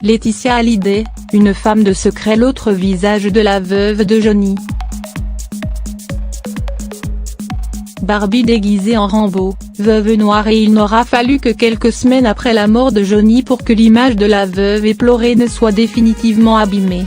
Laetitia Hallyday, une femme de secret, l'autre visage de la veuve de Johnny. Barbie déguisée en Rambo, veuve noire, et il n'aura fallu que quelques semaines après la mort de Johnny pour que l'image de la veuve éplorée ne soit définitivement abîmée.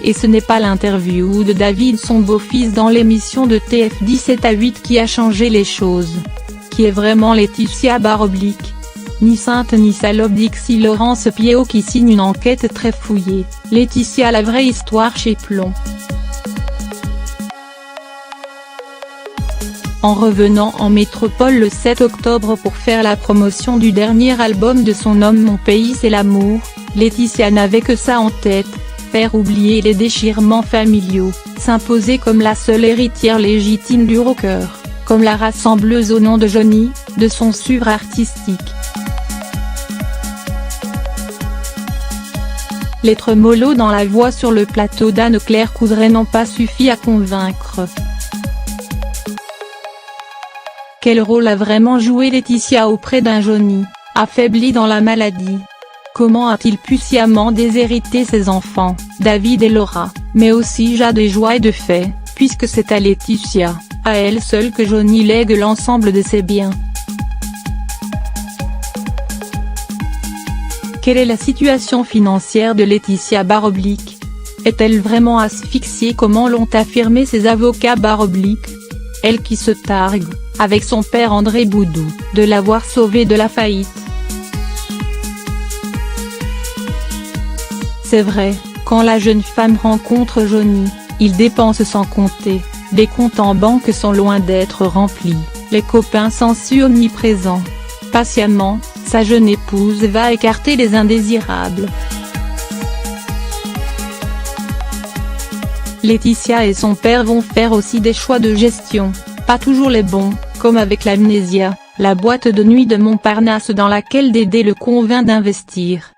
Et ce n'est pas l'interview de David, son beau-fils, dans l'émission de TF 17 à 8 qui a changé les choses. Qui est vraiment Laetitia ? Ni sainte ni salope, Dixie Laurence Piéau qui signe une enquête très fouillée. Laetitia, la vraie histoire chez Plomb. En revenant en métropole le 7 octobre pour faire la promotion du dernier album de son homme Mon pays c'est l'amour, Laetitia n'avait que ça en tête: faire oublier les déchirements familiaux, s'imposer comme la seule héritière légitime du rocker, comme la rassembleuse au nom de Johnny, de son suivre artistique. L'être mollo dans la voix sur le plateau d'Anne-Claire Coudray n'ont pas suffi à convaincre. Quel rôle a vraiment joué Laetitia auprès d'un Johnny, affaibli dans la maladie? Comment a-t-il pu sciemment déshériter ses enfants, David et Laura, mais aussi Jade et Joie de fait, puisque c'est à Laetitia, à elle seule que Johnny lègue l'ensemble de ses biens. Quelle est la situation financière de Laetitia ? Est-elle vraiment asphyxiée comment l'ont affirmé ses avocats ? Elle qui se targue, avec son père André Boudou, de l'avoir sauvée de la faillite. C'est vrai, quand la jeune femme rencontre Johnny, il dépense sans compter, les comptes en banque sont loin d'être remplis, les copains sont omniprésents. Patiemment, sa jeune épouse va écarter les indésirables. Laetitia et son père vont faire aussi des choix de gestion, pas toujours les bons, comme avec l'Amnésia, la boîte de nuit de Montparnasse dans laquelle Dédé le convainc d'investir.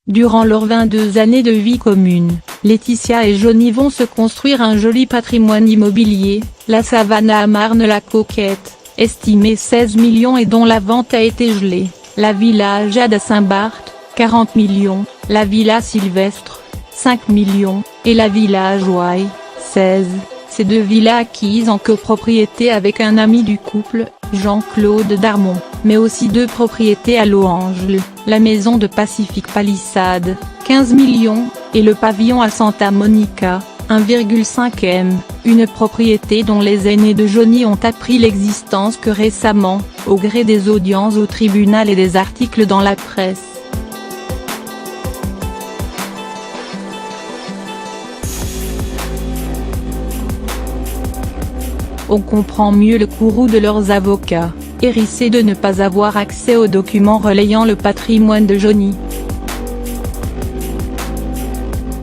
Durant leurs 22 années de vie commune, Laetitia et Johnny vont se construire un joli patrimoine immobilier, la Savannah à Marne-la-Coquette, estimé 16 millions et dont la vente a été gelée, la villa Jade à Saint-Barth, 40 millions, la villa Sylvestre, 5 millions, et la villa Joie, 16. Ces deux villas acquises en copropriété avec un ami du couple, Jean-Claude Darmon, mais aussi deux propriétés à Loange, la maison de Pacific Palisades, 15 millions, et le pavillon à Santa Monica, 1,5 M, une propriété dont les aînés de Johnny ont appris l'existence que récemment, au gré des audiences au tribunal et des articles dans la presse. On comprend mieux le courroux de leurs avocats, hérissés de ne pas avoir accès aux documents relayant le patrimoine de Johnny.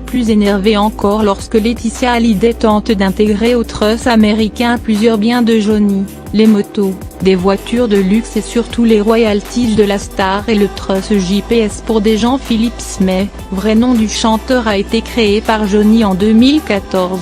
Plus énervé encore lorsque Laetitia Hallyday tente d'intégrer au trust américain plusieurs biens de Johnny, les motos, des voitures de luxe et surtout les royalties de la star, et le trust JPS pour des Jean-Philippe Smay, vrai nom du chanteur, a été créé par Johnny en 2014.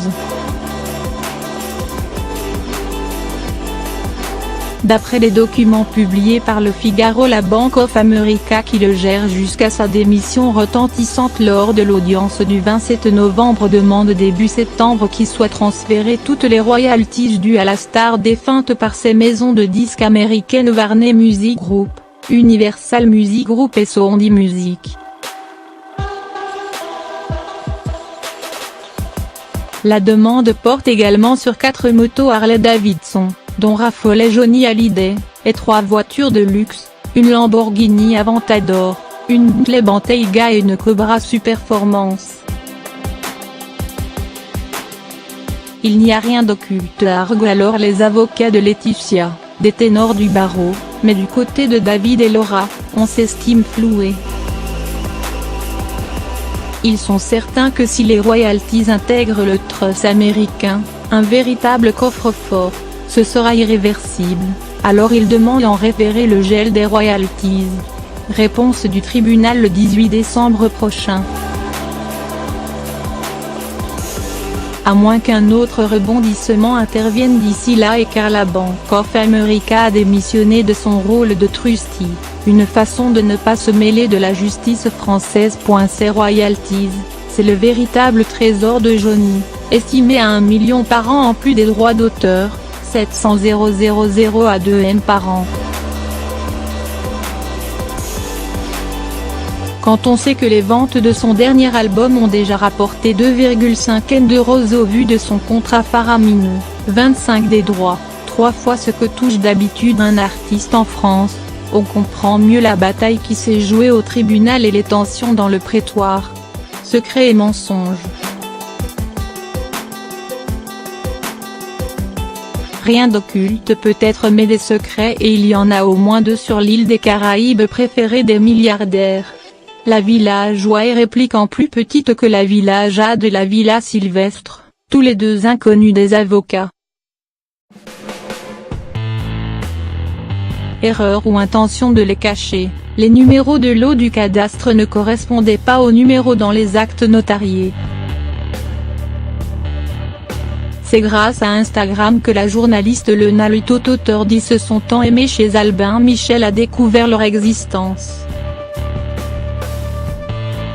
D'après les documents publiés par Le Figaro, la Bank of America qui le gère jusqu'à sa démission retentissante lors de l'audience du 27 novembre demande début septembre qu'il soit transféré toutes les royalties dues à la star défunte par ses maisons de disques américaines Warner Music Group, Universal Music Group et Sony Music. La demande porte également sur 4 motos Harley-Davidson, dont raffolait Johnny Hallyday, et 3 voitures de luxe, une Lamborghini Aventador, une Bentley Bentayga et une Cobra Superformance. Il n'y a rien d'occulte, arguent alors les avocats de Laetitia, des ténors du barreau, mais du côté de David et Laura, on s'estime floué. Ils sont certains que si les royalties intègrent le trust américain, un véritable coffre-fort, ce sera irréversible, alors ils demandent en référé le gel des royalties. Réponse du tribunal le 18 décembre prochain. à moins qu'un autre rebondissement intervienne d'ici là, et car la Bank of America a démissionné de son rôle de trustee, une façon de ne pas se mêler de la justice française. Ses royalties, c'est le véritable trésor de Johnny, estimé à 1 million par an en plus des droits d'auteur, 700 000 à 2 M par an. Quand on sait que les ventes de son dernier album ont déjà rapporté 2,5 M d'euros au vu de son contrat faramineux, 25 des droits, 3 fois ce que touche d'habitude un artiste en France, on comprend mieux la bataille qui s'est jouée au tribunal et les tensions dans le prétoire. Secrets et mensonges. Rien d'occulte peut-être, mais des secrets, et il y en a au moins 2 sur l'île des Caraïbes préférée des milliardaires. La villa Joie est répliquant plus petite que la villa Jade et la villa Sylvestre, tous les 2 inconnus des avocats. Erreur ou intention de les cacher, les numéros de lot du cadastre ne correspondaient pas aux numéros dans les actes notariés. C'est grâce à Instagram que la journaliste Lena Lutot, auteur dit se sont tant aimés chez Albin Michel, a découvert leur existence.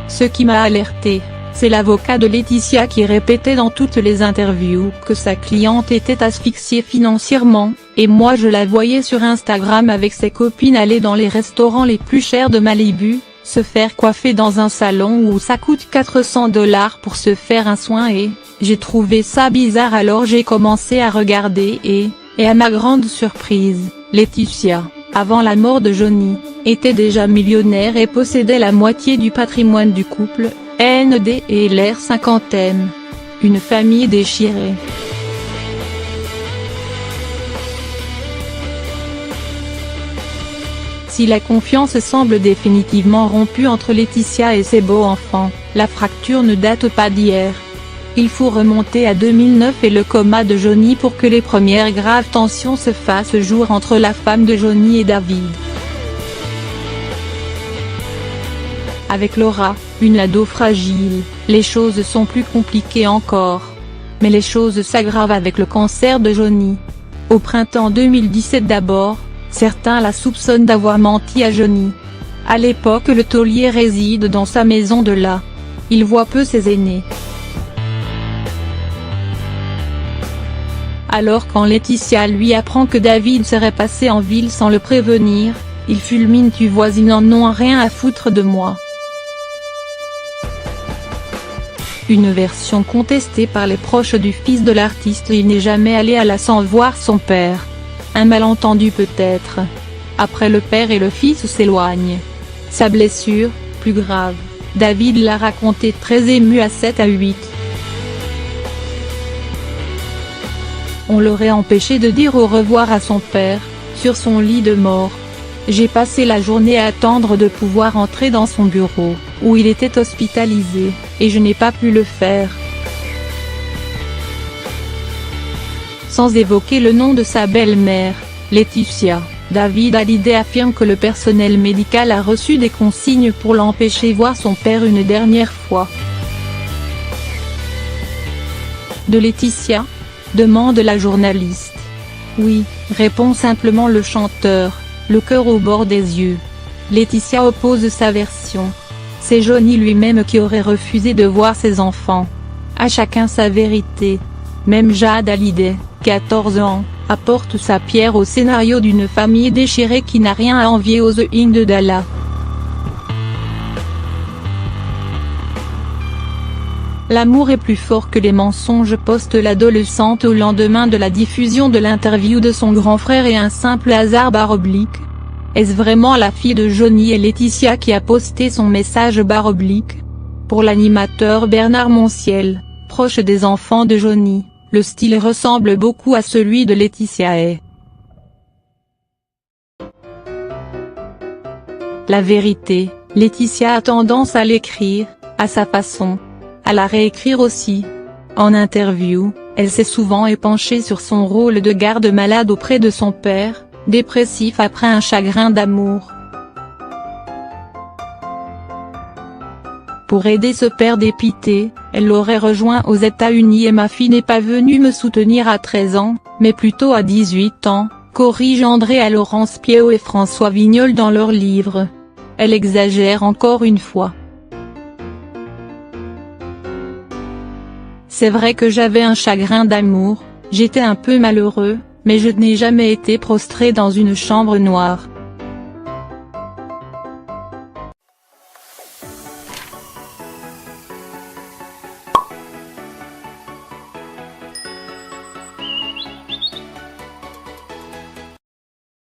Ce qui m'a alerté, c'est l'avocat de Laetitia qui répétait dans toutes les interviews que sa cliente était asphyxiée financièrement, et moi je la voyais sur Instagram avec ses copines aller dans les restaurants les plus chers de Malibu, se faire coiffer dans un salon où ça coûte 400 $ pour se faire un soin, et j'ai trouvé ça bizarre. Alors j'ai commencé à regarder et à ma grande surprise, Laetitia, avant la mort de Johnny, était déjà millionnaire et possédait la moitié du patrimoine du couple, ND et l'air cinquantaine. Une famille déchirée. Si la confiance semble définitivement rompue entre Laetitia et ses beaux-enfants, la fracture ne date pas d'hier. Il faut remonter à 2009 et le coma de Johnny pour que les premières graves tensions se fassent jour entre la femme de Johnny et David. Avec Laura, une ado fragile, les choses sont plus compliquées encore. Mais les choses s'aggravent avec le cancer de Johnny. Au printemps 2017 d'abord, certains la soupçonnent d'avoir menti à Johnny. À l'époque, le taulier réside dans sa maison de là. Il voit peu ses aînés. Alors quand Laetitia lui apprend que David serait passé en ville sans le prévenir, il fulmine: tu vois, ils n'en ont rien à foutre de moi. Une version contestée par les proches du fils de l'artiste: il n'est jamais allé à la sans voir son père. Un malentendu peut-être. Après, le père et le fils s'éloignent. Sa blessure, plus grave, David l'a raconté très ému à 7 à 8. On l'aurait empêché de dire au revoir à son père, sur son lit de mort. J'ai passé la journée à attendre de pouvoir entrer dans son bureau, où il était hospitalisé, et je n'ai pas pu le faire. Sans évoquer le nom de sa belle-mère, Laetitia, David Hallyday affirme que le personnel médical a reçu des consignes pour l'empêcher de voir son père une dernière fois. De Laetitia ? Demande la journaliste. Oui, répond simplement le chanteur, le cœur au bord des yeux. Laetitia oppose sa version. C'est Johnny lui-même qui aurait refusé de voir ses enfants. À chacun sa vérité. Même Jade Hallyday, 14 ans, apporte sa pierre au scénario d'une famille déchirée qui n'a rien à envier aux The Ink de Dallas. L'amour est plus fort que les mensonges, poste l'adolescente au lendemain de la diffusion de l'interview de son grand frère, et un simple hasard ? Est-ce vraiment la fille de Johnny et Laetitia qui a posté son message ? Pour l'animateur Bernard Montiel, proche des enfants de Johnny, le style ressemble beaucoup à celui de Laetitia et la vérité, Laetitia a tendance à l'écrire, à sa façon. À la réécrire aussi. En interview, elle s'est souvent épanchée sur son rôle de garde malade auprès de son père, dépressif après un chagrin d'amour. Pour aider ce père dépité, elle l'aurait rejoint aux États-Unis et ma fille n'est pas venue me soutenir à 13 ans, mais plutôt à 18 ans, corrigent Andréa Laurence Piéau et François Vignol dans leur livre. Elle exagère encore une fois. C'est vrai que j'avais un chagrin d'amour, j'étais un peu malheureux, mais je n'ai jamais été prostré dans une chambre noire.